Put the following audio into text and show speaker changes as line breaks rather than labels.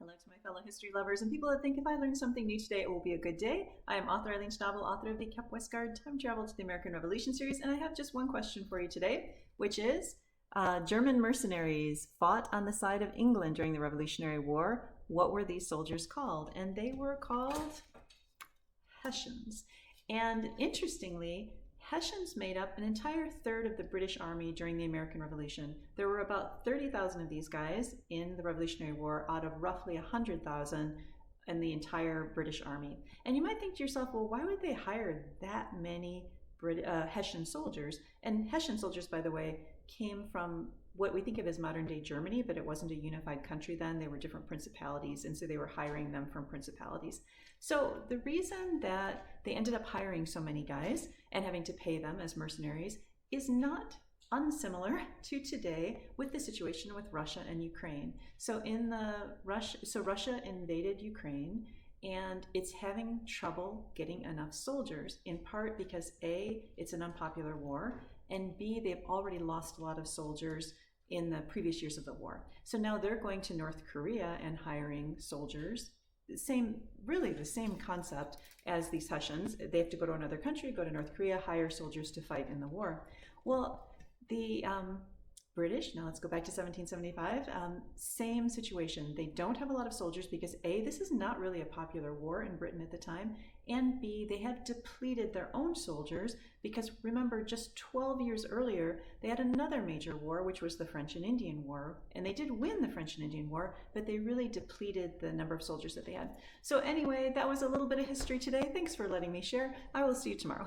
Hello to my fellow history lovers and people that think if I learn something new today, it will be a good day. I am author Eileen Schnabel, author of the Kep Westgard Time Travel to the American Revolution series, and I have just one question for you today, which is German mercenaries fought on the side of England during the Revolutionary War. What were these soldiers called? And they were called Hessians. And interestingly, Hessians made up an entire third of the British Army during the American Revolution. There were about 30,000 of these guys in the Revolutionary War out of roughly 100,000 in the entire British Army. And you might think to yourself, well, why would they hire that many Hessian soldiers? And Hessian soldiers, by the way, came from what we think of as modern day Germany, but it wasn't a unified country then. They were different principalities, and so they were hiring them from principalities. So the reason that they ended up hiring so many guys and having to pay them as mercenaries is not unsimilar to today with the situation with Russia and Ukraine. So Russia invaded Ukraine, and it's having trouble getting enough soldiers, in part because A, it's an unpopular war, and B, they've already lost a lot of soldiers in the previous years of the war. So now they're going to North Korea and hiring soldiers. Really the same concept as these Hessians. They have to go to another country, go to North Korea, hire soldiers to fight in the war. Well, the British, now let's go back to 1775, same situation. They don't have a lot of soldiers because A, this is not really a popular war in Britain at the time, and B, they have depleted their own soldiers because remember, just 12 years earlier, they had another major war, which was the French and Indian War, and they did win the French and Indian War, but they really depleted the number of soldiers that they had. So anyway, that was a little bit of history today. Thanks for letting me share. I will see you tomorrow.